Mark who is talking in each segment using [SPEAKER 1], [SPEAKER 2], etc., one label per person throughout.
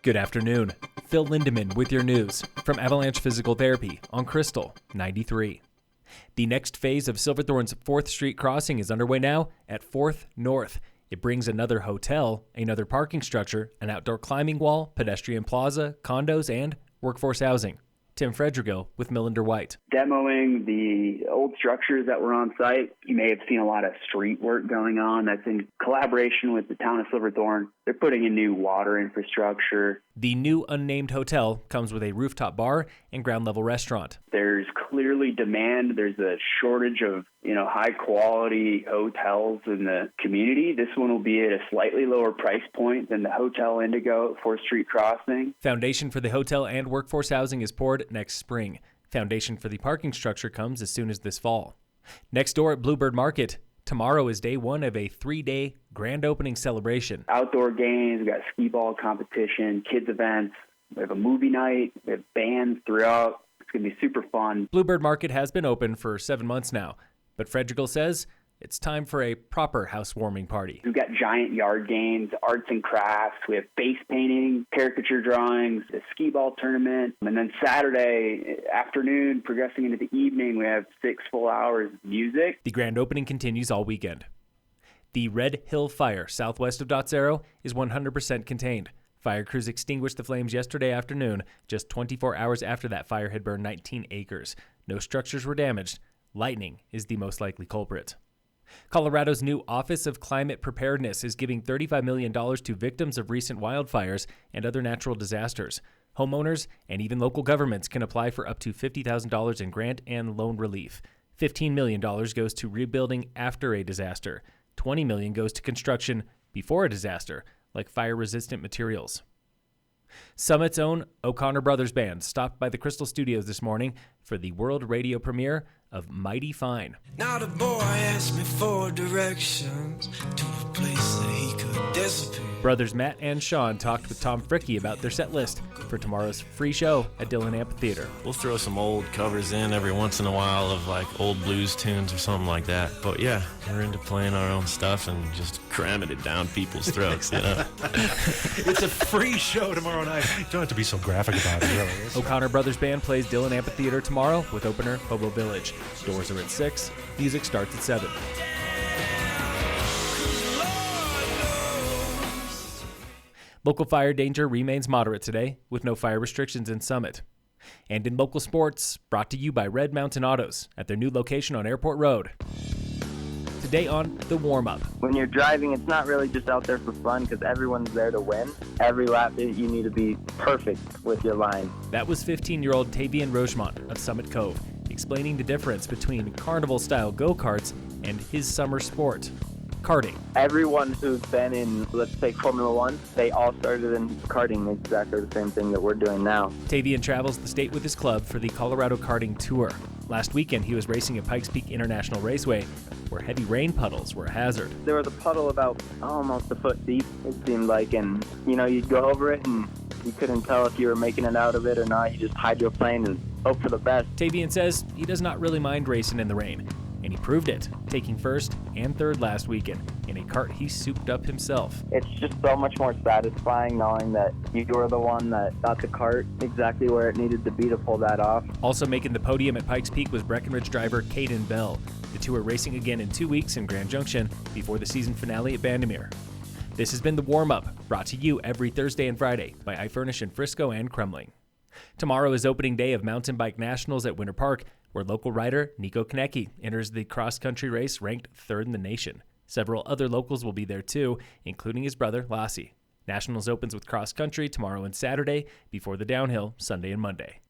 [SPEAKER 1] Good afternoon. Phil Lindemann with your news from Avalanche Physical Therapy on Krystal 93. The next phase of Silverthorne's 4th Street crossing is underway now at 4th North. It brings another hotel, another parking structure, an outdoor climbing wall, pedestrian plaza, condos, and workforce housing. Tim Fredrigo with Millender White.
[SPEAKER 2] Demoing the old structures that were on site. You may have seen a lot of street work going on. That's in collaboration with the town of Silverthorne. They're putting in new water infrastructure.
[SPEAKER 1] The new unnamed hotel comes with a rooftop bar and ground-level restaurant.
[SPEAKER 2] There's clearly demand. There's a shortage of, high-quality hotels in the community. This one will be at a slightly lower price point than the Hotel Indigo at 4th Street Crossing.
[SPEAKER 1] Foundation for the hotel and workforce housing is poured next spring. Foundation for the parking structure comes as soon as this fall. Next door at Bluebird Market, tomorrow is day one of a 3-day grand opening celebration.
[SPEAKER 2] Outdoor games, we've got skee ball competition, kids events, we have a movie night, we have bands throughout. It's going to be super fun.
[SPEAKER 1] Bluebird Market has been open for 7 months now, but Fredrigal says it's time for a proper housewarming party.
[SPEAKER 2] We've got giant yard games, arts and crafts. We have face painting, caricature drawings, a skee ball tournament. And then Saturday afternoon, progressing into the evening, we have 6 full hours of music.
[SPEAKER 1] The grand opening continues all weekend. The Red Hill Fire southwest of Dots Arrow is 100% contained. Fire crews extinguished the flames yesterday afternoon, just 24 hours after that fire had burned 19 acres. No structures were damaged. Lightning is the most likely culprit. Colorado's new Office of Climate Preparedness is giving $35 million to victims of recent wildfires and other natural disasters. Homeowners and even local governments can apply for up to $50,000 in grant and loan relief. $15 million goes to rebuilding after a disaster. $20 million goes to construction before a disaster, like fire-resistant materials. Summit's own O'Connor Brothers Band stopped by the Krystal Studios this morning for the world radio premiere of Mighty Fine.
[SPEAKER 3] Now the boy asked me for directions to a place that he could disappear.
[SPEAKER 1] Brothers Matt and Sean talked with Tom Fricke about their set list for tomorrow's free show at Dillon Amphitheater.
[SPEAKER 4] We'll throw some old covers in every once in a while of like old blues tunes or something like that. But yeah, we're into playing our own stuff and just cramming it down people's throats,
[SPEAKER 5] It's a free show tomorrow night. You don't have to be so graphic about it, really.
[SPEAKER 1] O'Connor Brothers Band plays Dillon Amphitheater tomorrow with opener Hobo Village. Doors are at 6. Music starts at 7. Local fire danger remains moderate today, with no fire restrictions in Summit. And in local sports, brought to you by Red Mountain Autos at their new location on Airport Road. Today on The Warmup.
[SPEAKER 6] When you're driving, it's not really just out there for fun because everyone's there to win. Every lap, you need to be perfect with your line.
[SPEAKER 1] That was 15-year-old Tavian Rougemont of Summit Cove, explaining the difference between carnival-style go-karts and his summer sport, karting.
[SPEAKER 6] Everyone who's been in, let's say, Formula One, they all started in karting, exactly the same thing that we're doing now.
[SPEAKER 1] Tavian travels the state with his club for the Colorado Kart Tour. Last weekend, he was racing at Pikes Peak International Raceway, where heavy rain puddles were a hazard.
[SPEAKER 6] There was a puddle about almost a foot deep, it seemed like, and, you'd go over it and you couldn't tell if you were making it out of it or not. You just hydroplane and hope for the best.
[SPEAKER 1] Tavian says he does not really mind racing in the rain. And he proved it, taking 1st and 3rd last weekend in a kart he souped up himself.
[SPEAKER 6] It's just so much more satisfying knowing that you were the one that got the kart exactly where it needed to be to pull that off.
[SPEAKER 1] Also making the podium at Pikes Peak was Breckenridge driver Caden Bell. The two are racing again in 2 weeks in Grand Junction before the season finale at Bandimere. This has been The Warmup, brought to you every Thursday and Friday by iFurnish in Frisco and Kremling. Tomorrow is opening day of MTB Nationals at Winter Park, where local rider Nico Konecki enters the cross-country race ranked 3rd in the nation. Several other locals will be there too, including his brother Lassie. Nationals opens with cross-country tomorrow and Saturday, before the downhill Sunday and Monday.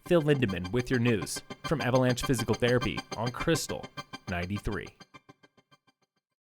[SPEAKER 1] Phil Lindemann with your news from Avalanche Physical Therapy on Krystal 93.